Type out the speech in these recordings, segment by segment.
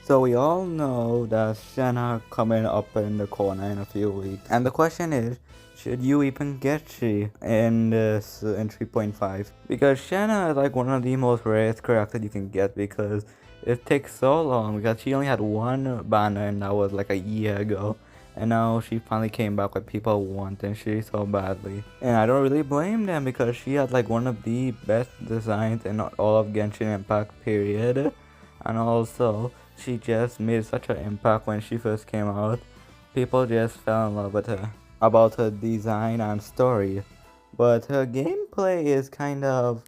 So we all know that Shenhe coming up in the corner in a few weeks, and the question is, should you even get she in this in 3.5? Because Shenhe is like one of the most rarest characters you can get because it takes so long because she only had one banner and that was like a year ago. And now she finally came back with people wanting she so badly. And I don't really blame them because she had like one of the best designs in all of Genshin Impact period. And also, she just made such an impact when she first came out. People just fell in love with her about her design and story. But her gameplay is kind of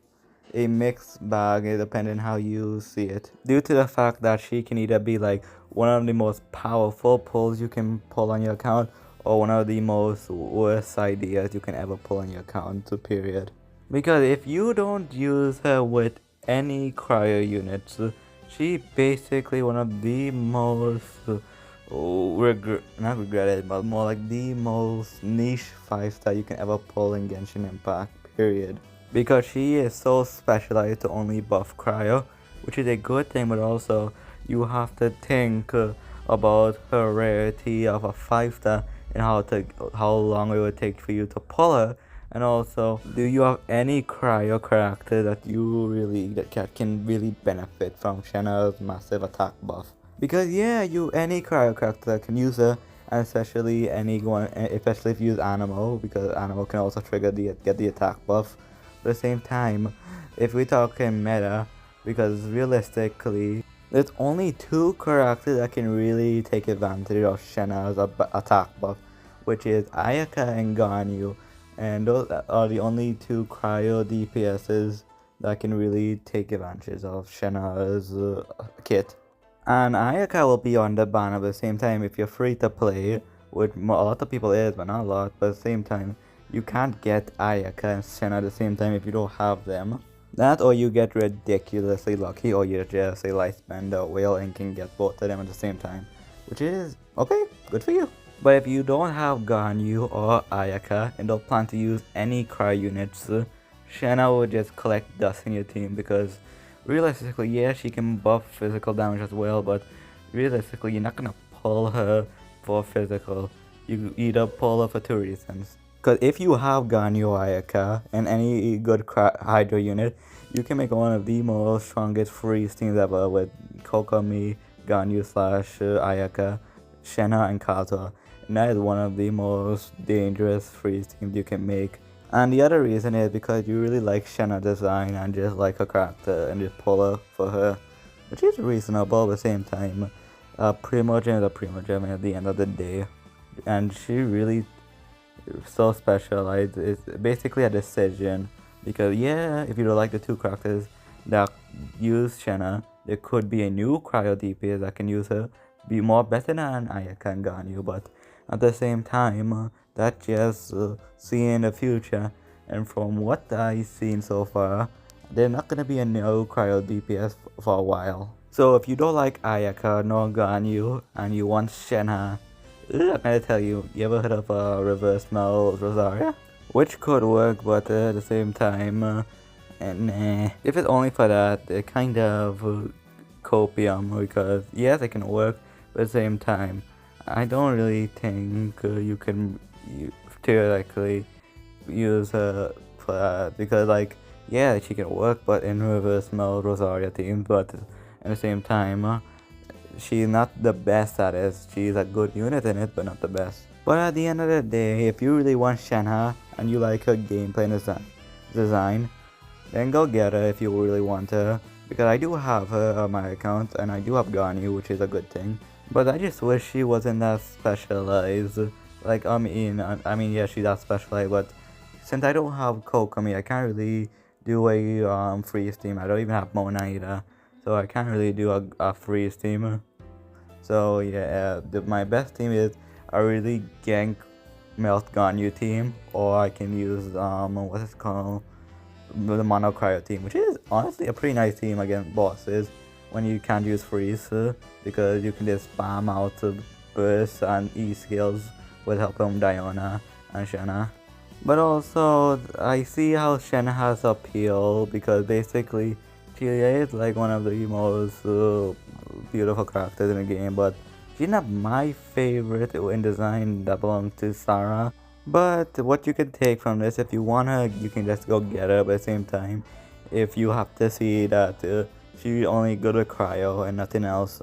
a mixed bag depending how you see it. Due to the fact that she can either be like one of the most powerful pulls you can pull on your account or one of the most worst ideas you can ever pull on your account, period. Because if you don't use her with any cryo units, she basically one of the most not regretted, but more like the most niche 5-star you can ever pull in Genshin Impact, period. Because she is so specialized to only buff cryo, which is a good thing, but also you have to think about her rarity of a 5-star and how long it would take for you to pull her. And also, do you have any cryo character that you really that can really benefit from Shenhe's massive attack buff? Because yeah, any cryo character can use her, and especially especially if you use Animal, because Animal can also trigger get the attack buff. But at the same time, if we talk in meta, because realistically, there's only two characters that can really take advantage of Shenhe's attack buff, which is Ayaka and Ganyu. And those are the only two cryo DPSs that can really take advantage of Shenhe's kit. And Ayaka will be on the ban at the same time if you're free to play, which a lot of people is, but not a lot. But at the same time, you can't get Ayaka and Shenhe at the same time if you don't have them. That or you get ridiculously lucky, or you're just a light spender whale and can get both of them at the same time. Which is, okay, good for you. But if you don't have Ganyu or Ayaka and don't plan to use any cryo units, Shenhe will just collect dust in your team because realistically, yeah, she can buff physical damage as well, but realistically, you're not gonna pull her for physical. You either pull her for two reasons. Because if you have Ganyu or Ayaka and any good Hydra unit, you can make one of the most strongest freeze teams ever with Kokomi, Ganyu / Ayaka, Shenhe, and Kazuha. And that is one of the most dangerous freeze teams you can make. And the other reason is because you really like Shenhe's design and just like her character and just pull her for her, which is reasonable at the same time. Primogen is a Primogen at the end of the day, and she really so specialized. It's basically a decision because yeah, if you don't like the two characters that use Shenhe, there could be a new cryo DPS that can use her, be more better than Ayaka and Ganyu, but at the same time, that's just seeing the future. And from what I've seen so far, they're not gonna be a new cryo DPS for a while. So if you don't like Ayaka nor Ganyu and you want Shenhe, I'm gonna tell you, you ever heard of reverse Mel Rosaria? Which could work, but at the same time, if it's only for that, they're kind of copium because yes, it can work, but at the same time, I don't really think you can theoretically use her for that because, like, yeah, she can work, but in reverse Mel Rosaria team, but at the same time, she's not the best at it. She's a good unit in it, but not the best. But at the end of the day, if you really want Shenhe and you like her gameplay and design, then go get her if you really want her. Because I do have her on my account, and I do have Ganyu, which is a good thing. But I just wish she wasn't that specialized. Like, I mean, yeah, she's that specialized, but since I don't have Kokomi, I can't really do a freeze team. I don't even have Mona either, so I can't really do a freeze team. So yeah, my best team is a really gank melt Ganyu team, or I can use what is it called, the Mono Cryo team, which is honestly a pretty nice team against bosses when you can't use freeze because you can just spam out burst and E skills with help from Diona and Shenhe. But also, I see how Shenhe has appeal because basically she is like one of the most beautiful characters in the game, but she's not my favorite in design. That belongs to Sarah. But what you can take from this, if you want her, you can just go get her. But at the same time, if you have to see that she's only good with cryo and nothing else,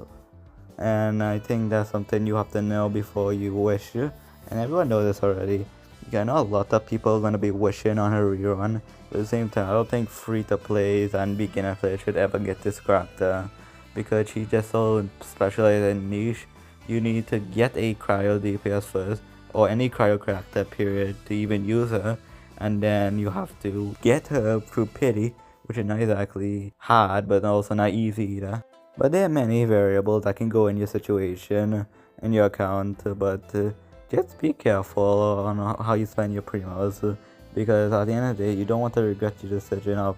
and I think that's something you have to know before you wish. And everyone knows this already. I know a lot of people are gonna be wishing on a rerun. But at the same time, I don't think free-to-plays and beginner players should ever get this character because she's just so specialized and niche. You need to get a cryo DPS first, or any cryo character period, to even use her, and then you have to get her through pity, which is not exactly hard but also not easy either. But there are many variables that can go in your situation, in your account, but just be careful on how you spend your primos, because at the end of the day, you don't want to regret your decision of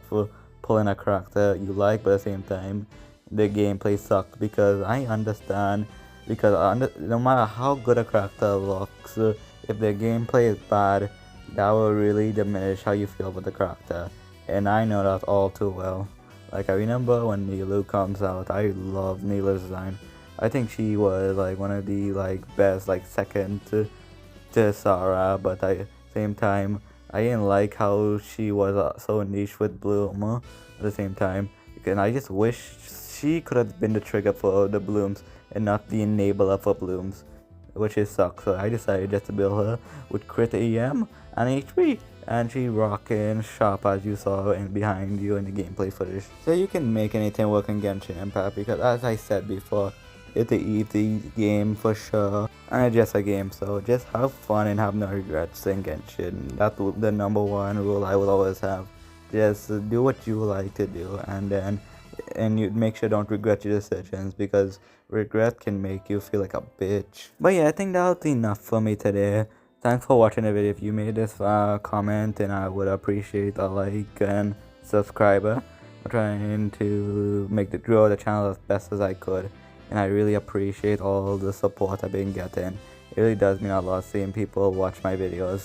pulling a character you like, but at the same time, the gameplay sucked. Because I understand, because no matter how good a character looks, if the gameplay is bad, that will really diminish how you feel about the character, and I know that all too well. Like, I remember when Nilu comes out, I love Nilu's design. I think she was like one of the best, second to Sarah, but at the same time, I didn't like how she was so niche with Bloom at the same time. And I just wish she could have been the trigger for the Blooms and not the enabler for Blooms, which is sucks. So I decided just to build her with crit EM and HP, and she rocking sharp as you saw in behind you in the gameplay footage. So you can make anything work in Genshin Impact, because as I said before, it's an easy game for sure, and it's just a game, so just have fun and have no regrets in Genshin. That's the number one rule I will always have. Just do what you like to do, and you make sure don't regret your decisions, because regret can make you feel like a bitch. But yeah, I think that was enough for me today. Thanks for watching the video. If you made this comment, and I would appreciate a like and subscriber. I'm trying to grow the channel as best as I could, and I really appreciate all the support I've been getting. It really does mean a lot seeing people watch my videos.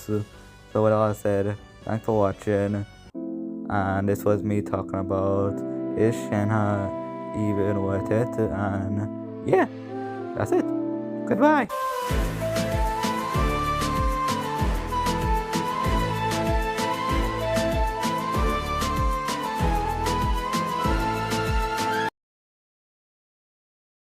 So with all that said, thanks for watching, and this was me talking about, is Shenhe even worth it? And yeah, that's it. Goodbye.